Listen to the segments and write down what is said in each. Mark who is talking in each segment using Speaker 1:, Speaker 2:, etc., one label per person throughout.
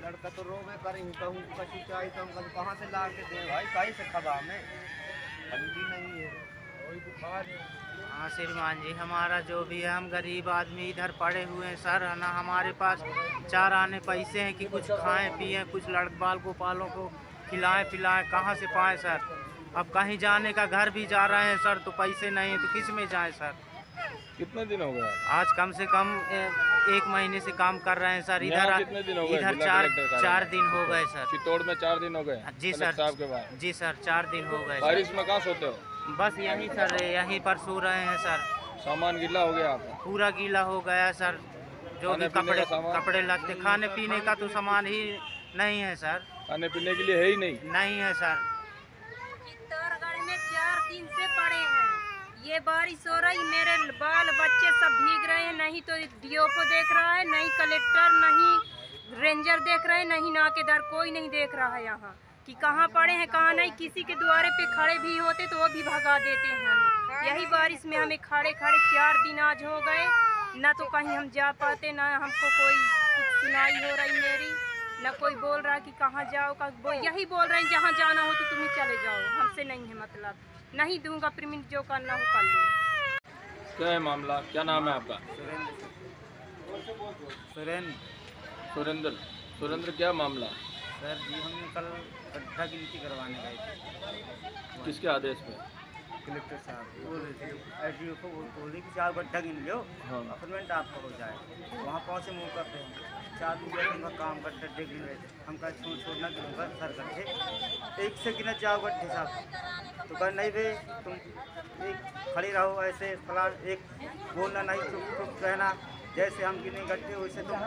Speaker 1: लड़का तो रोवे पर कहूँ कछु चाहिए तो हम कहाँ से ला के दें भाई, कहीं से खबा में ठंडी नहीं है, वही बुखार है।
Speaker 2: हाँ श्रीमान जी, हमारा जो भी है, हम गरीब आदमी इधर पड़े हुए हैं सर, है ना। हमारे पास 4 आने पैसे हैं कि कुछ खाएं पिएं, कुछ बाल गोपालों को खिलाएं पिलाएं, कहाँ से पाएं सर। अब कहीं जाने का घर भी जा रहे हैं सर तो पैसे नहीं हैं, तो किस में जाएं सर।
Speaker 3: कितने दिन हो गए?
Speaker 2: आज कम से कम 1 महीने से काम कर रहे हैं सर। इधर
Speaker 3: कितने दिन हो गए?
Speaker 2: इधर 4 दिन हो गए सर।
Speaker 3: चित्तौड़ में 4 दिन हो गए?
Speaker 2: जी सर,
Speaker 3: साहब के बाद?
Speaker 2: जी सर 4 दिन हो गए।
Speaker 3: बारिश में कहाँ सोते हो?
Speaker 2: बस यहीं सर, यहीं पर सो रहे हैं सर।
Speaker 3: सामान गीला हो गया आपका?
Speaker 2: पूरा गीला हो गया सर। जो भी कपड़े लगते, खाने पीने का तो सामान ही नहीं है सर।
Speaker 3: खाने पीने के लिए है ही नहीं
Speaker 2: है सर।
Speaker 4: चित्तौड़गढ़ में 4 दिन से पड़े हैं, ये बारिश हो रही, मेरे बाल बच्चे सब भीग रहे हैं। नहीं तो डीओ को देख रहा है, नहीं कलेक्टर, नहीं रेंजर देख रहे हैं, नहीं नाकेदार, कोई नहीं देख रहा है यहाँ कि कहाँ पड़े हैं कहाँ नहीं। किसी के द्वारे पे खड़े भी होते तो वो भी भगा देते हैं हमें। यही बारिश में हमें खड़े 4 दिन आज हो गए, ना तो कहीं हम जा पाते, ना हमको कोई कुछ सुनाई हो रही मेरी, ना कोई बोल रहा कि कहाँ जाओ का। यही बोल रहे हैं जहाँ जाना हो तो तुम्हें चले जाओ, हमसे नहीं है मतलब, नहीं दूंगा पेमेंट, जो करना हो कर लो।
Speaker 3: क्या है मामला? क्या नाम है आपका? सुरेंद्र, क्या मामला?
Speaker 2: सर जी, हमने कल गड्ढा गिनती करवाने गए थे।
Speaker 3: किसके आदेश पे?
Speaker 2: कलेक्टर साहब बोल रहे थे, एसडीओ को बोल रहे कि 4 गड्ढा गिन लो, अपॉइंटमेंट आपका हो जाए। वहाँ पहुँचे मुँह करते हैं 4 दिन का काम करते गड्ढे गिन रहे थे। हम कहा छोड़ना गिनूँगा सर गड्ढे, 1 से गिना जाओ गड्ढे साहब। तो कहा नहीं भाई, तुम एक खड़ी रहो ऐसे फलान, एक बोलना नहीं, चुप रहना, जैसे हम गिने गड्ढे वैसे तुम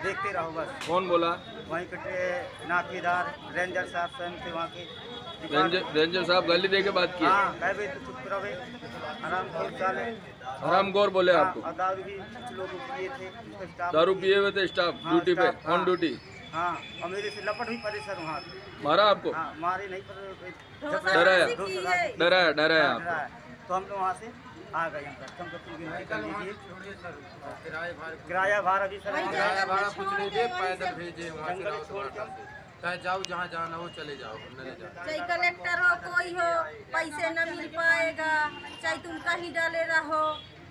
Speaker 2: देखते रहो बस।
Speaker 3: कौन बोला?
Speaker 2: वहीं कटे नाकेदार रेंजर साहब स्वयं थे वहाँ के।
Speaker 3: रेंजर साहब गाली दे के बात की?
Speaker 2: हाँ, कह भाई तो चुप रहो, आराम चाले।
Speaker 3: हरामखोर बोले आपको?
Speaker 2: और दारू भी कुछ लोग पिए थे,
Speaker 3: दारू पिए हुए थे स्टाफ ड्यूटी पे, ऑन ड्यूटी।
Speaker 2: हाँ, और मेरे से लपट भी पड़े सर वहाँ।
Speaker 3: मारा आपको?
Speaker 2: हाँ, मारे नहीं पर
Speaker 3: डराया आप?
Speaker 2: तो हम लोग वहाँ से आ गए। हम गिनती कर लीजिए, किराया भाड़ा भी सर,
Speaker 1: किराया भाड़ा कुछ नहीं दे, पैदल भेजे वहाँ से, चाहे जाओ जहाँ जाना हो चले जाओ,
Speaker 4: चाहे कलेक्टर हो कोई हो, पैसे न मिल पाएगा, चाहे तुम कहीं डाले रहो,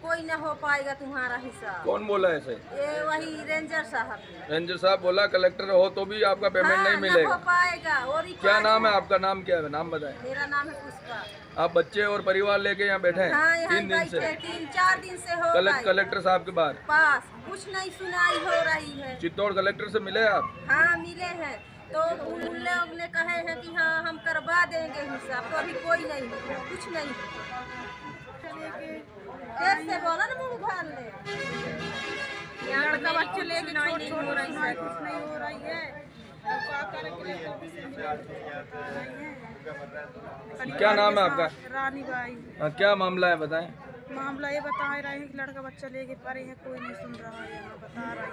Speaker 4: कोई न हो पाएगा तुम्हारा हिसाब।
Speaker 3: कौन बोला ऐसे?
Speaker 4: ये वही रेंजर साहब।
Speaker 3: रेंजर साहब बोला कलेक्टर हो तो भी आपका पेमेंट नहीं मिलेगा?
Speaker 4: हो पाएगा। और
Speaker 3: क्या नाम है आपका? नाम क्या है? नाम बताएं।
Speaker 4: मेरा नाम है पुष्पा।
Speaker 3: आप बच्चे और परिवार लेके यहाँ बैठे हैं?
Speaker 4: हाँ,
Speaker 3: 3 दिन से?
Speaker 4: 3-4 दिन से हो
Speaker 3: कलेक्टर साहब के
Speaker 4: पास कुछ नहीं सुनाई हो रही है।
Speaker 3: चित्तौड़ कलेक्टर से मिले आप?
Speaker 4: हाँ मिले हैं, तो उन लोग ने कहे हैं कि हाँ हम करवा देंगे हिसाब, तो अभी कोई नहीं, कुछ नहीं। कैसे बोला ना मुँह उघार ले, यहाँ का बच्चे लेके नहीं हो रही है, कुछ नहीं हो रही है।
Speaker 3: क्या नाम है आपका?
Speaker 5: रानी बाई।
Speaker 3: क्या मामला है बताएं?
Speaker 5: मामला ये बता रहे हैं कि लड़का बच्चा लेके पड़े हैं, कोई नहीं सुन रहा है, यहाँ बता रही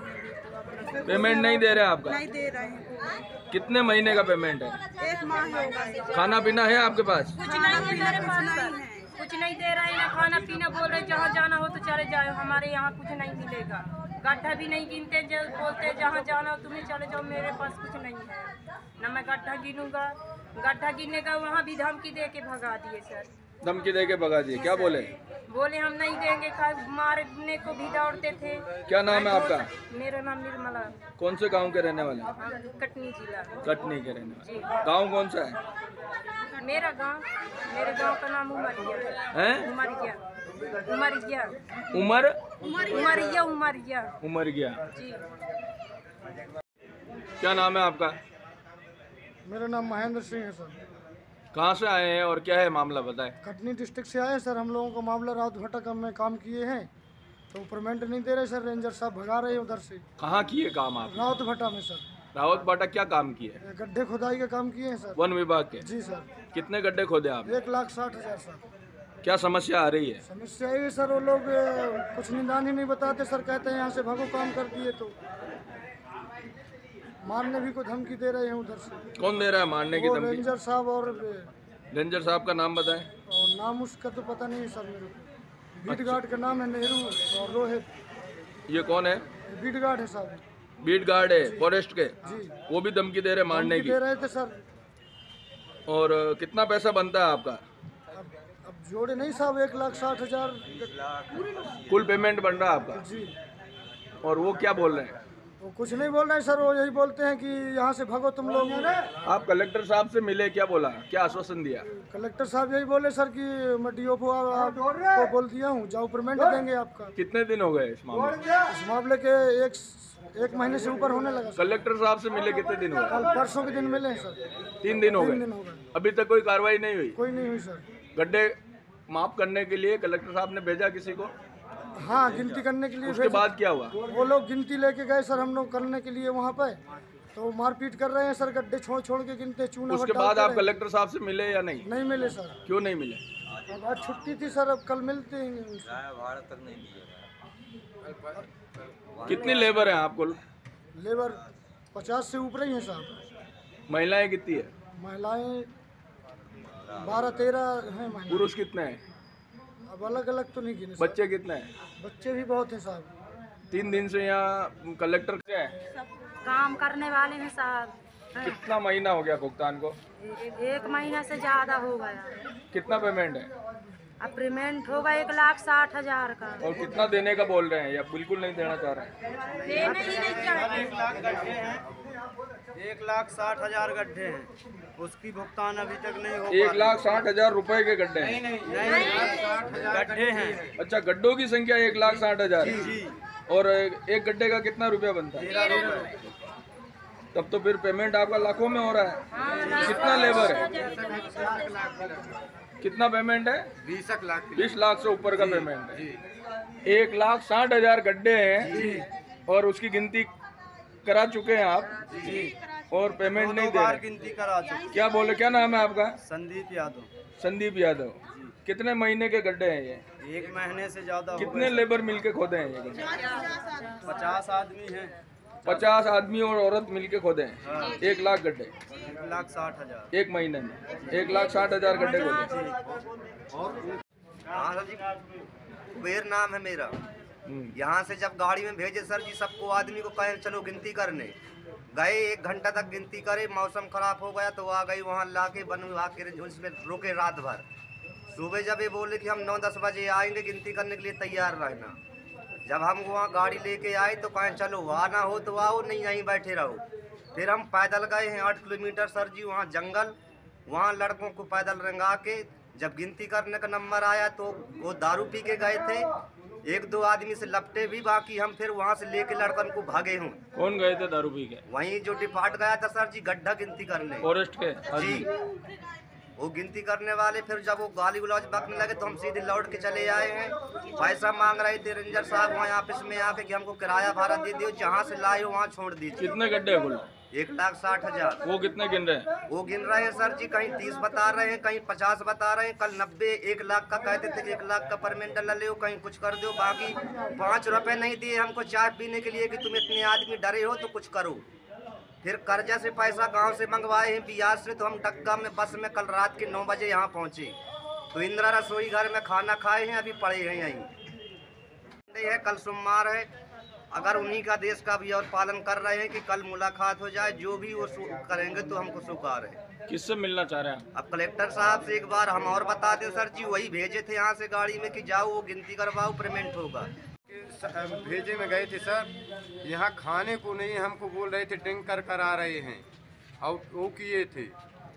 Speaker 5: है।
Speaker 3: पेमेंट नहीं दे रहे आपका?
Speaker 5: नहीं दे रहे हैं।
Speaker 3: कितने महीने का पेमेंट है?
Speaker 5: 1 माह हो गए।
Speaker 3: खाना पीना है आपके पास?
Speaker 4: कुछ नहीं मेरे पास नहीं है, कुछ नहीं दे रहे हैं, ना खाना पीना। बोल रहे जहाँ जाना हो तो चले जाओ, हमारे यहाँ कुछ नहीं मिलेगा। गड्ढा भी नहीं गिनते, जो बोलते जहाँ जाना हो तुम्हें चले जाओ, मेरे पास कुछ नहीं है, ना मैं गड्ढा गिनूंगा। गड्ढा गिनने का वहाँ भी धमकी दे के भगा दिए सर।
Speaker 3: धमकी दे के भगा दिए? क्या बोले?
Speaker 4: बोले हम नहीं देंगे, मारने को भी दौड़ते थे।
Speaker 3: क्या नाम है आपका?
Speaker 4: मेरा नाम निर्मला।
Speaker 3: कौन से गांव के रहने वाले?
Speaker 4: कटनी जिला।
Speaker 3: कटनी के रहने वाले। गांव कौन सा है?
Speaker 4: मेरे गांव का नाम उमरिया
Speaker 3: है। उमरिया
Speaker 4: जी।
Speaker 3: क्या नाम है आपका?
Speaker 6: मेरा नाम महेंद्र सिंह है सर।
Speaker 3: कहाँ से आए हैं और क्या है मामला बताएं?
Speaker 6: कटनी डिस्ट्रिक्ट से आए हैं सर। हम लोगों का मामला राउत भाटा का में काम किए हैं, तो पेमेंट नहीं दे रहे सर, रेंजर साहब भगा रहे हैं उधर से।
Speaker 3: कहाँ किए काम आप?
Speaker 6: राउत भाटा में सर।
Speaker 3: रावत बाटा क्या काम किए?
Speaker 6: गड्ढे खुदाई का काम किए हैं सर।
Speaker 3: वन विभाग के?
Speaker 6: जी सर।
Speaker 3: कितने गड्ढे खोदे आप?
Speaker 6: 1,60,000 सर।
Speaker 3: क्या समस्या आ रही है?
Speaker 6: समस्या ये सर, वो लोग कुछ निदान ही नहीं बताते सर, कहते हैं यहाँ से भागो काम कर दिए, तो मारने भी को धमकी दे रहे हैं उधर से।
Speaker 3: कौन दे रहा है मारने की धमकी?
Speaker 6: रेंजर साहब। और
Speaker 3: रेंजर साहब का नाम बताएं।
Speaker 6: और नाम उसका तो पता नहीं है सर मेरे को। बीट गार्ड का नाम है नेहरू और रोहित।
Speaker 3: ये कौन है?
Speaker 6: बीट गार्ड है साहब।
Speaker 3: बीट गार्ड है फॉरेस्ट के,
Speaker 6: जी
Speaker 3: वो भी धमकी दे रहे मारने
Speaker 6: धमकी
Speaker 3: की।
Speaker 6: दे रहे थे सर।
Speaker 3: और कितना पैसा बनता है आपका?
Speaker 6: अब जोड़े नहीं साहब, 1,60,000
Speaker 3: कुल पेमेंट बन रहा है आपका?
Speaker 6: जी।
Speaker 3: और वो क्या बोल रहे हैं?
Speaker 6: वो कुछ नहीं बोल रहे हैं सर, वो यही बोलते हैं कि यहाँ से भागो तुम लोग।
Speaker 3: आप कलेक्टर साहब से मिले, क्या बोला, क्या आश्वासन दिया?
Speaker 6: कलेक्टर साहब यही बोले सर कि मैं DO को आपको बोल दिया हूँ, जाओ पेमेंट देंगे आपका।
Speaker 3: कितने दिन हो गए इस मामले में?
Speaker 6: इस मामले के एक महीने से ऊपर होने लगा सर।
Speaker 3: कलेक्टर साहब से मिले कितने दिन हो गए?
Speaker 6: कल परसों के दिन मिले हैं सर।
Speaker 3: 3 दिन हो
Speaker 6: 3 दिन
Speaker 3: गए।
Speaker 6: हो गए,
Speaker 3: अभी तक कोई कार्रवाई नहीं हुई?
Speaker 6: कोई नहीं हुई सर।
Speaker 3: गड्ढे माफ करने के लिए कलेक्टर साहब ने भेजा किसी को?
Speaker 6: हाँ, गिनती करने के लिए
Speaker 3: उसके
Speaker 6: भेजा।
Speaker 3: बाद क्या हुआ?
Speaker 6: वो लोग गिनती लेके गए सर हम लोग करने के लिए वहाँ पे, तो मारपीट कर रहे हैं सर, गड्ढे छोड़ छोड़ के गिनते, चूना
Speaker 3: उसके
Speaker 6: डालते
Speaker 3: बाद आप
Speaker 6: रहे।
Speaker 3: कलेक्टर साहब से मिले या नहीं?
Speaker 6: नहीं मिले सर।
Speaker 3: क्यों नहीं मिले?
Speaker 6: अब आज छुट्टी थी सर, अब कल मिलते हैं उनसे।
Speaker 3: कितनी लेबर है आपको?
Speaker 6: लेबर 50 से ऊपर ही है साहब।
Speaker 3: महिलाएं कितनी है?
Speaker 6: महिलाएं 12-13 हैं महिलाएं।
Speaker 3: पुरुष कितने हैं?
Speaker 6: अब अलग अलग तो नहीं गिने सर।
Speaker 3: बच्चे कितने हैं?
Speaker 6: बच्चे भी बहुत हैं साहब।
Speaker 3: 3 दिन से यहाँ कलेक्टर क्या है?
Speaker 4: काम करने वाले हैं साहब।
Speaker 3: कितना महीना हो गया भुगतान को?
Speaker 4: 1 महीना से ज्यादा हो गया।
Speaker 3: कितना पेमेंट है?
Speaker 4: अब पेमेंट होगा 1,60,000 का।
Speaker 3: और कितना देने का बोल रहे हैं या बिल्कुल नहीं देना चाह रहे हैं?
Speaker 4: देना ही नहीं चाहते।
Speaker 2: 1 लाख गड्ढे हैं, 1,60,000 गड्ढे हैं, उसकी भुगतान अभी तक नहीं हो
Speaker 3: 1,60,000 रुपए के गड्ढे हैं?
Speaker 2: नहीं गड्ढे हैं।
Speaker 3: अच्छा, गड्ढों की संख्या 1,60,000 है।
Speaker 2: जी
Speaker 3: और एक गड्ढे का कितना रुपया बनता है? तब तो फिर पेमेंट आपका लाखों में हो रहा है। कितना लेबर है? कितना पेमेंट है?
Speaker 2: 20 लाख
Speaker 3: 20 लाख से ऊपर का पेमेंट है। 1,60,000 गड्ढे हैं और उसकी गिनती करा चुके हैं आप और पेमेंट नहीं दे रहे।
Speaker 2: गिनती करा चुके।
Speaker 3: क्या बोले, क्या नाम है आपका?
Speaker 2: संदीप यादव।
Speaker 3: संदीप यादव। कितने महीने के गड्ढे हैं ये?
Speaker 2: 1 महीने से ज्यादा हो
Speaker 3: कितने
Speaker 2: गए।
Speaker 3: लेबर मिलके खोदे हैं ये गड्ढे?
Speaker 2: 50 आदमी हैं।
Speaker 3: 50 आदमी और औरत मिलके खोदे हैं। 1 लाख गड्ढे
Speaker 2: 1,60,000।
Speaker 3: 1 महीने में 1,60,000 गड्ढे खोदे।
Speaker 1: हाँ सर जी, कुबेर नाम है मेरा। यहाँ से जब गाड़ी में भेजे सर जी, सबको आदमी को कहे चलो गिनती करने गए, 1 घंटा तक गिनती करे, मौसम खराब हो गया तो आ गई वहाँ ला के बन विभाग के उसमें रोके रात भर। सुबह जब ये बोले कि हम 9-10 बजे आएंगे, गिनती करने के लिए तैयार रहना। जब हम वहाँ गाड़ी लेके आए तो कहें चलो आना हो तो आओ, नहीं यहीं बैठे रहो। फिर हम पैदल गए हैं 8 किलोमीटर सर जी, वहाँ जंगल, वहाँ लड़कों को पैदल रंगा के जब गिनती करने का नंबर आया तो वो दारू पी के गए थे, 1-2 आदमी से लपटे भी, बाकी हम फिर वहाँ से लेके लड़कन को भागे हूँ।
Speaker 3: कौन गए थे दारू पी के?
Speaker 1: वहीं जो डिपार्ट गया था सर जी गड्ढा गिनती करने।
Speaker 3: फॉरेस्ट के
Speaker 1: जी, वो गिनती करने वाले फिर जब वो गाली गुलाज बकने लगे तो हम सीधे लौट के चले आए हैं। पैसा मांग रहे थे रेंजर साहब वहाँ ऑफिस में आके कि हमको किराया भाड़ा दे दियो, जहाँ से लाए हो वहाँ छोड़ दीजिए।
Speaker 3: कितने गड्ढे हैं कुल?
Speaker 1: 1,60,000।
Speaker 3: वो कितने गिन रहे हैं?
Speaker 1: वो गिन रहे हैं सर जी, कहीं 30 बता रहे हैं, कहीं 50 बता रहे हैं, कल 90, 1 लाख का कहते थे कि 1 लाख का परमेंट ले लो, कहीं कुछ कर दो। बाकी 5 रुपए नहीं दिए हमको चाय पीने के लिए कि तुम इतने आदमी डरे हो तो कुछ करो। फिर कर्जा से पैसा गांव से मंगवाए हैं बिहार से, तो हम डक्का में बस में कल रात के 9 बजे यहाँ पहुँचे तो इंदिरा रसोई घर में खाना खाए हैं, अभी पड़े हैं यहीं है। कल सोमवार है, अगर उन्हीं का देश का भी और पालन कर रहे हैं कि कल मुलाकात हो जाए, जो भी वो करेंगे तो हमको स्वीकार है।
Speaker 3: किससे मिलना चाह रहे हैं आप?
Speaker 1: अब कलेक्टर साहब से एक बार हम और बता दें सर जी, वही भेजे थे यहाँ से गाड़ी में कि जाओ वो गिनती करवाओ, पेमेंट होगा।
Speaker 7: भेजे में गए थे सर, यहाँ खाने को नहीं, हमको बोल रहे थे ड्रिंक कर आ रहे हैं और वो किए थे,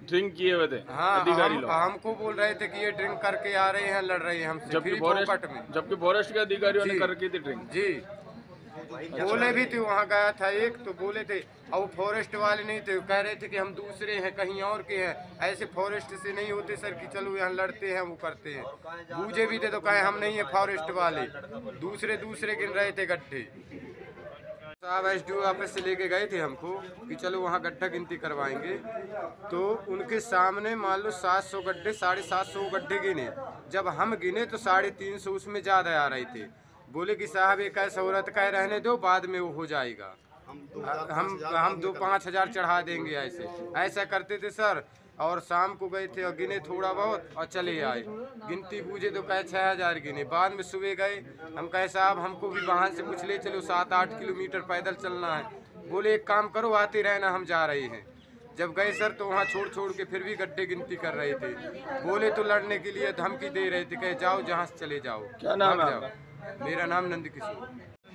Speaker 3: ड्रिंक किए हुए थे।
Speaker 7: हाँ
Speaker 3: अधिकारी लोग
Speaker 7: हमको बोल रहे थे कि ये ड्रिंक करके आ रहे हैं, लड़ रहे हैं हमसे फ्री पॉकेट में।
Speaker 3: जबकि फॉरेस्ट के अधिकारियों ने
Speaker 7: जी।
Speaker 3: कर की थी ड्रिंक।
Speaker 7: जी बोले भी थे, वहाँ गया था एक तो बोले थे, और फॉरेस्ट वाले नहीं थे, कह रहे थे कि हम दूसरे हैं, कहीं और के हैं। ऐसे फॉरेस्ट से नहीं होते सर कि चलो यहाँ लड़ते हैं वो करते हैं। बूझे भी थे तो कहे हम नहीं है फॉरेस्ट वाले, दूसरे गिन रहे थे गड्ढे। साहब SDO ऑफिस से लेके गए थे हमको कि चलो वहाँ गड्ढा गिनती करवाएंगे, तो उनके सामने मान लो 700 गड्ढे, 750 गड्ढे गिने। जब हम गिने तो 350 उसमें ज़्यादा आ रहे थे। बोले कि साहब एक ऐसा औरत का रहने दो, बाद में वो हो जाएगा, हम 2-5 हज़ार चढ़ा देंगे। ऐसा करते थे सर। और शाम को गए थे और गिने थोड़ा बहुत और चले आए। गिनती पूछे तो कहे 6,000 गिने। बाद में सुबह गए, हम कहे साहब हमको भी वाहन से कुछ ले चलो, 7-8 किलोमीटर पैदल चलना है। बोले एक काम करो आते रहना हम जा रहे हैं। जब गए सर तो वहाँ छोड़ छोड़ के फिर भी गड्ढे गिनती कर रहे थे। बोले तो लड़ने के लिए धमकी दे रहे थे, कहे जाओ जहाँ से चले जाओ।
Speaker 3: क्या नाम है
Speaker 7: जाओ। मेरा नाम नंद किशोर।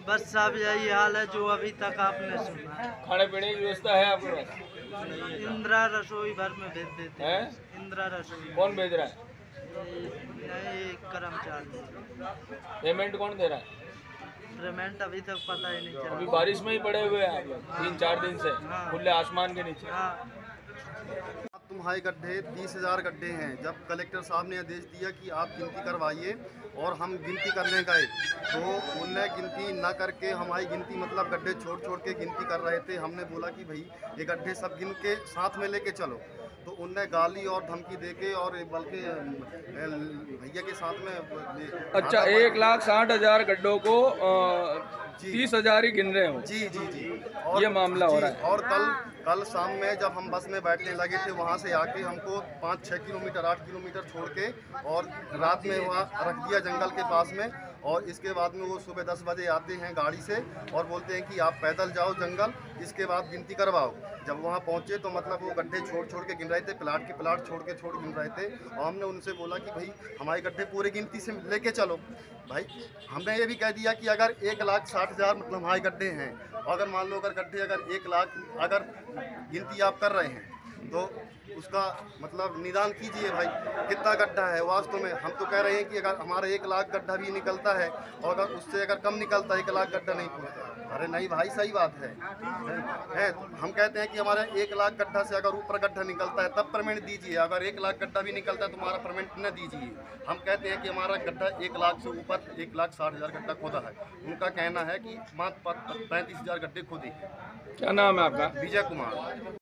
Speaker 2: बस साहब यही हाल है जो अभी तक आपने सुना है।
Speaker 3: खाने पीने की व्यवस्था है आपके पास?
Speaker 2: इंदिरा रसोई भर में भेज देते हैं।
Speaker 3: हैं?
Speaker 2: इंदिरा रसोई
Speaker 3: कौन भेज रहा है?
Speaker 2: नए कर्मचारी।
Speaker 3: पेमेंट कौन दे रहा है?
Speaker 2: पेमेंट अभी तक पता ही नहीं
Speaker 3: अभी
Speaker 2: चला।
Speaker 3: बारिश में ही पड़े हुए हैं आप लोग 3-4 दिन से खुले आसमान के नीचे।
Speaker 2: हाँ
Speaker 8: तुम्हारे गड्ढे 30,000 गड्ढे हैं। जब कलेक्टर साहब ने आदेश दिया कि आप गिनती करवाइए और हम गिनती करने गए तो उनने गिनती ना करके हमारी गिनती मतलब गड्ढे छोड़ छोड़ के गिनती कर रहे थे। हमने बोला कि भाई ये गड्ढे सब गिन के साथ में लेके चलो, तो उनने गाली और धमकी देके और बल्कि भैया के साथ में
Speaker 3: अच्छा 1,60,000 गड्ढों को 30,000 ही गिन रहे हो?
Speaker 8: जी जी जी
Speaker 3: ये मामला हो रहा है।
Speaker 8: और कल शाम में जब हम बस में बैठने लगे थे वहाँ से आके हमको 5-6 किलोमीटर 8 किलोमीटर छोड़ के और रात में वहाँ रख दिया जंगल के पास में। और इसके बाद में वो सुबह 10 बजे आते हैं गाड़ी से और बोलते हैं कि आप पैदल जाओ जंगल, इसके बाद गिनती करवाओ। जब वहाँ पहुँचे तो मतलब वो गड्ढे छोड़ छोड़ के गिन रहे थे, प्लाट के प्लाट छोड़ गिन रहे थे। और हमने उनसे बोला कि भाई हमारे गड्ढे पूरे गिनती से लेके चलो। भाई हमने ये भी कह दिया कि अगर 1,60,000 मतलब हमारे गड्ढे हैं, अगर मान लो अगर गड्ढे अगर 1 लाख अगर गिनती आप कर रहे हैं तो उसका मतलब निदान कीजिए भाई कितना गड्ढा है। वास्तव में हम तो कह रहे हैं कि अगर हमारा 1 लाख गड्ढा भी निकलता है और अगर उससे अगर कम निकलता है 1 लाख गड्ढा नहीं पहुँचता। अरे नहीं भाई सही बात है। हम कहते हैं कि हमारा 1 लाख गड्ढा से अगर ऊपर गड्ढा निकलता है तब पेमेंट दीजिए। अगर 1 लाख गड्ढा भी निकलता है तो हमारा पेमेंट न दीजिए। हम कहते हैं कि हमारा गड्ढा 1 लाख से ऊपर 1,60,000 गड्ढा खोदा है। उनका कहना है कि मात्र 35,000 गड्ढे खोदे।
Speaker 3: क्या नाम है आपका?
Speaker 8: विजय कुमार।